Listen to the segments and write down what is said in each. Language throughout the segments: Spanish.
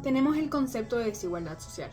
Tenemos el concepto de desigualdad social.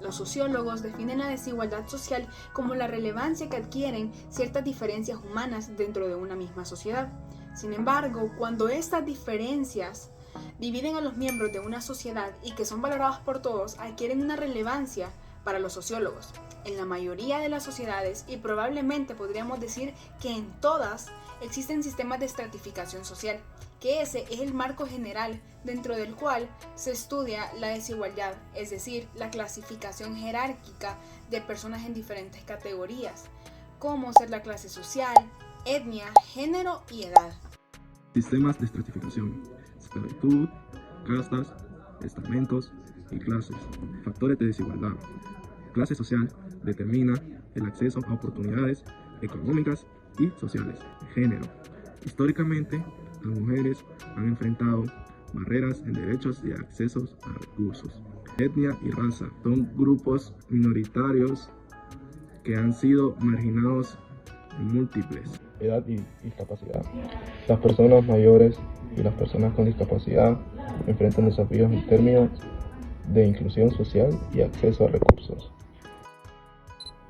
Los sociólogos definen la desigualdad social como la relevancia que adquieren ciertas diferencias humanas dentro de una misma sociedad. Sin embargo, cuando estas diferencias dividen a los miembros de una sociedad y que son valoradas por todos, adquieren una relevancia para los sociólogos. En la mayoría de las sociedades, y probablemente podríamos decir que en todas, existen sistemas de estratificación social, que ese es el marco general dentro del cual se estudia la desigualdad, es decir, la clasificación jerárquica de personas en diferentes categorías, como ser la clase social, etnia, género y edad. Sistemas de estratificación, esclavitud, castas, estamentos y clases. Factores de desigualdad. Clase social determina el acceso a oportunidades económicas y sociales. Género. Históricamente, las mujeres han enfrentado barreras en derechos y accesos a recursos. Etnia y raza son grupos minoritarios que han sido marginados en múltiples. Edad y discapacidad. Las personas mayores y las personas con discapacidad enfrentan desafíos en términos de inclusión social y acceso a recursos.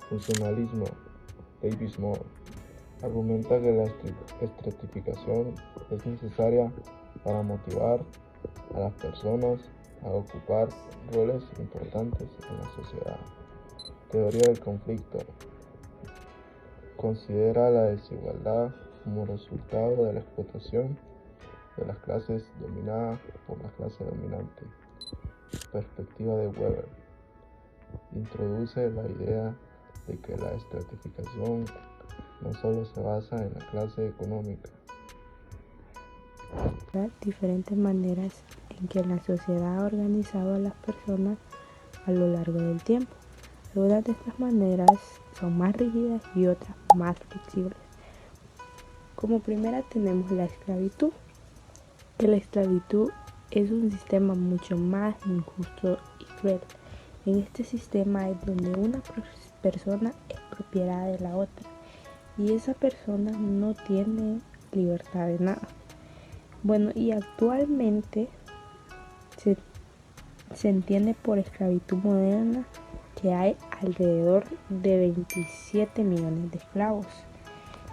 Funcionalismo. David Moore argumenta que la estratificación es necesaria para motivar a las personas a ocupar roles importantes en la sociedad. Teoría del conflicto. Considera la desigualdad como resultado de la explotación de las clases dominadas por la clase dominante. Perspectiva de Weber. Introduce la idea de que la estratificación no solo se basa en la clase económica. Diferentes maneras en que la sociedad ha organizado a las personas a lo largo del tiempo. Algunas de estas maneras son más rígidas y otras más flexibles. Como primera tenemos la esclavitud. La esclavitud es un sistema mucho más injusto y cruel. En este sistema es donde una persona es propiedad de la otra y esa persona no tiene libertad de nada. Bueno, y actualmente se entiende por esclavitud moderna que hay alrededor de 27 millones de esclavos.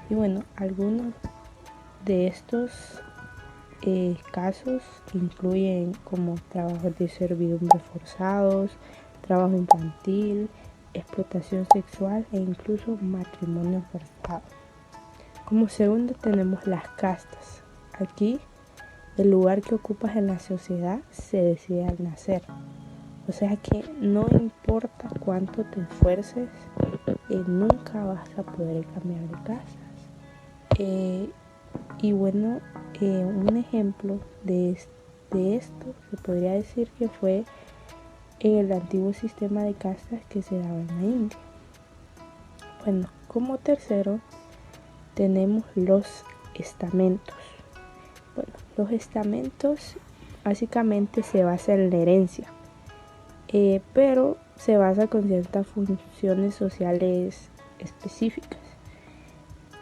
Y bueno, algunos de estos casos incluyen como trabajos de servidumbre forzados, trabajo infantil, explotación sexual e incluso matrimonio forzado. Como segundo tenemos las castas. Aquí el lugar que ocupas en la sociedad se decide al nacer. O sea que no importa cuánto te esfuerces, nunca vas a poder cambiar de casas. Y bueno, un ejemplo de esto se podría decir que fue en el antiguo sistema de castas que se daba en la India. Bueno, como tercero tenemos los estamentos. Bueno, los estamentos básicamente se basa en la herencia, pero se basa con ciertas funciones sociales específicas.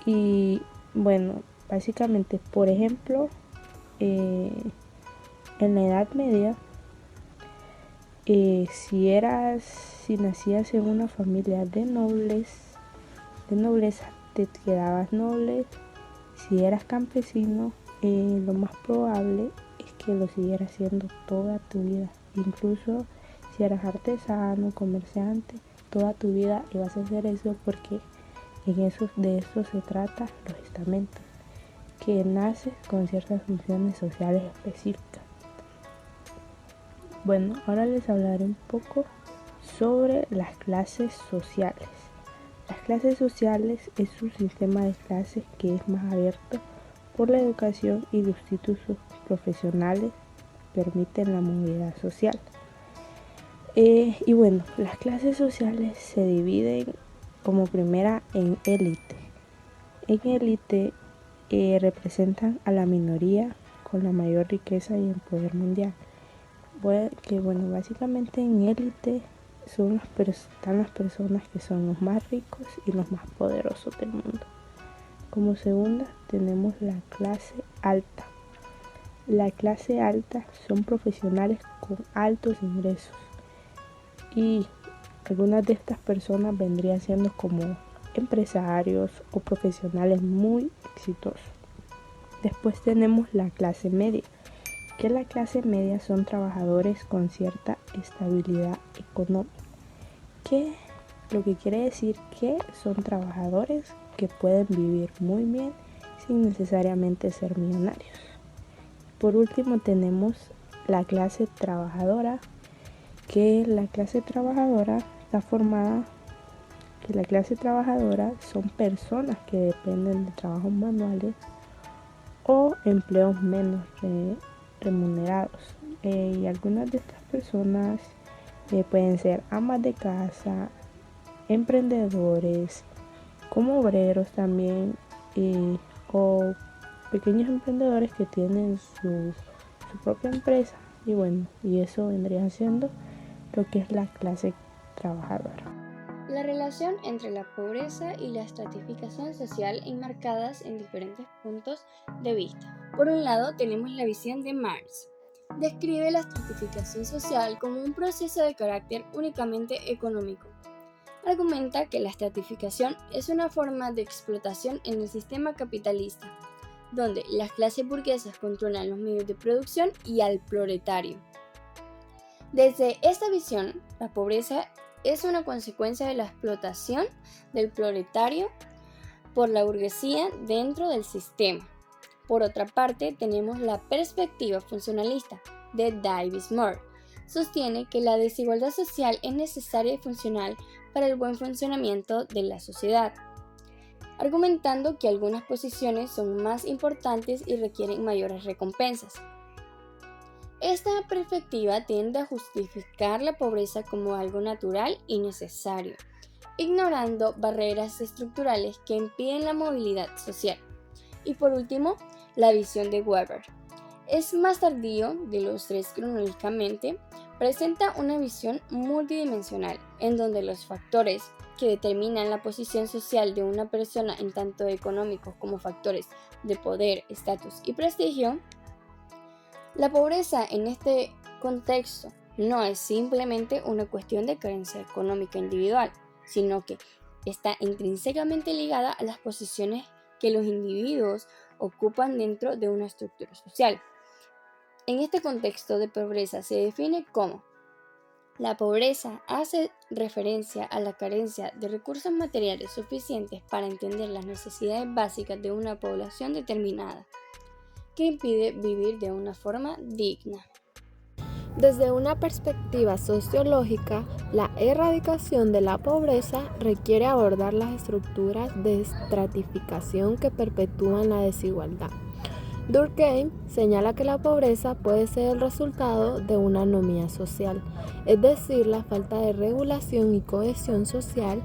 Y bueno, básicamente, por ejemplo, en la Edad Media, si nacías en una familia de nobleza, te quedabas noble. Si eras campesino, lo más probable es que lo siguieras haciendo toda tu vida. Incluso si eras artesano, comerciante, toda tu vida ibas a hacer eso porque de eso se trata los estamentos, que nace con ciertas funciones sociales específicas. Bueno, ahora les hablaré un poco sobre las clases sociales. Las clases sociales es un sistema de clases que es más abierto por la educación y los títulos profesionales permiten la movilidad social. Y bueno, las clases sociales se dividen como primera en élite. En élite representan a la minoría con la mayor riqueza y el poder mundial. Básicamente en élite están las personas que son los más ricos y los más poderosos del mundo. Como segunda tenemos la clase alta. La clase alta son profesionales con altos ingresos y algunas de estas personas vendrían siendo como empresarios o profesionales muy exitosos. Después tenemos la clase media, que la clase media son trabajadores con cierta estabilidad económica, que lo que quiere decir que son trabajadores que pueden vivir muy bien sin necesariamente ser millonarios. Por último tenemos la clase trabajadora, que la clase trabajadora está formada, que la clase trabajadora son personas que dependen de trabajos manuales o empleos menos remunerados. Y algunas de estas personas pueden ser amas de casa, emprendedores, como obreros también, o pequeños emprendedores que tienen su propia empresa. Y bueno, y eso vendría siendo lo que es la clase trabajadora. La relación entre la pobreza y la estratificación social enmarcadas en diferentes puntos de vista. Por un lado tenemos la visión de Marx. Describe la estratificación social como un proceso de carácter únicamente económico. Argumenta que la estratificación es una forma de explotación en el sistema capitalista, donde las clases burguesas controlan los medios de producción y al proletario. Desde esta visión, la pobreza es una consecuencia de la explotación del proletario por la burguesía dentro del sistema. Por otra parte, tenemos la perspectiva funcionalista de Davis Moore. Sostiene que la desigualdad social es necesaria y funcional para el buen funcionamiento de la sociedad, argumentando que algunas posiciones son más importantes y requieren mayores recompensas. Esta perspectiva tiende a justificar la pobreza como algo natural y necesario, ignorando barreras estructurales que impiden la movilidad social. Y por último, la visión de Weber. Es más tardío de los tres cronológicamente, presenta una visión multidimensional, en donde los factores que determinan la posición social de una persona en tanto económicos como factores de poder, estatus y prestigio. La pobreza en este contexto no es simplemente una cuestión de carencia económica individual, sino que está intrínsecamente ligada a las posiciones que los individuos ocupan dentro de una estructura social. En este contexto de pobreza se define como: la pobreza hace referencia a la carencia de recursos materiales suficientes para entender las necesidades básicas de una población determinada, que impide vivir de una forma digna. Desde una perspectiva sociológica, la erradicación de la pobreza requiere abordar las estructuras de estratificación que perpetúan la desigualdad. Durkheim señala que la pobreza puede ser el resultado de una anomía social, es decir, la falta de regulación y cohesión social.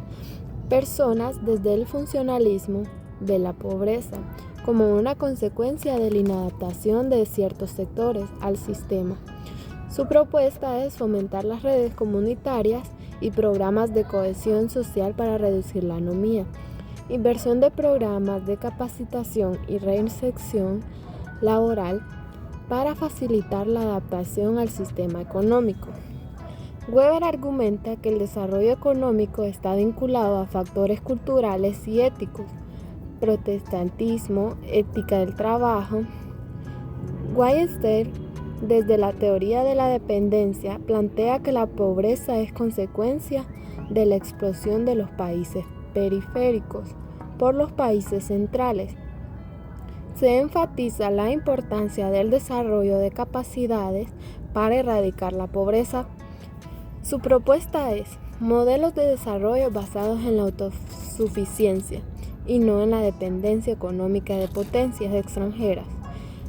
Personas desde el funcionalismo ve la pobreza como una consecuencia de la inadaptación de ciertos sectores al sistema. Su propuesta es fomentar las redes comunitarias y programas de cohesión social para reducir la anomía, inversión de programas de capacitación y reinserción laboral para facilitar la adaptación al sistema económico. Weber argumenta que el desarrollo económico está vinculado a factores culturales y éticos, protestantismo, ética del trabajo. Weierstrass, desde la teoría de la dependencia, plantea que la pobreza es consecuencia de la explosión de los países periféricos por los países centrales. Se enfatiza la importancia del desarrollo de capacidades para erradicar la pobreza. Su propuesta es modelos de desarrollo basados en la autosuficiencia y no en la dependencia económica de potencias extranjeras.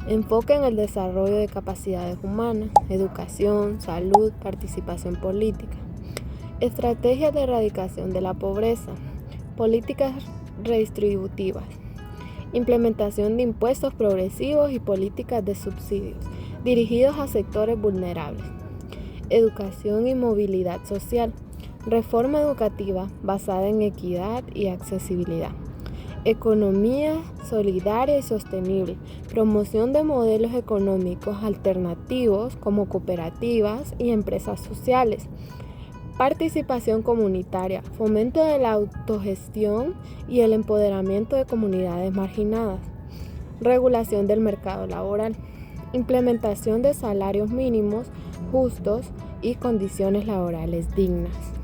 Enfoque en el desarrollo de capacidades humanas, educación, salud, participación política. Estrategias de erradicación de la pobreza, políticas redistributivas, implementación de impuestos progresivos y políticas de subsidios dirigidos a sectores vulnerables. Educación y movilidad social, reforma educativa basada en equidad y accesibilidad. economía solidaria y sostenible, promoción de modelos económicos alternativos como cooperativas y empresas sociales, participación comunitaria, fomento de la autogestión y el empoderamiento de comunidades marginadas, regulación del mercado laboral, implementación de salarios mínimos justos y condiciones laborales dignas.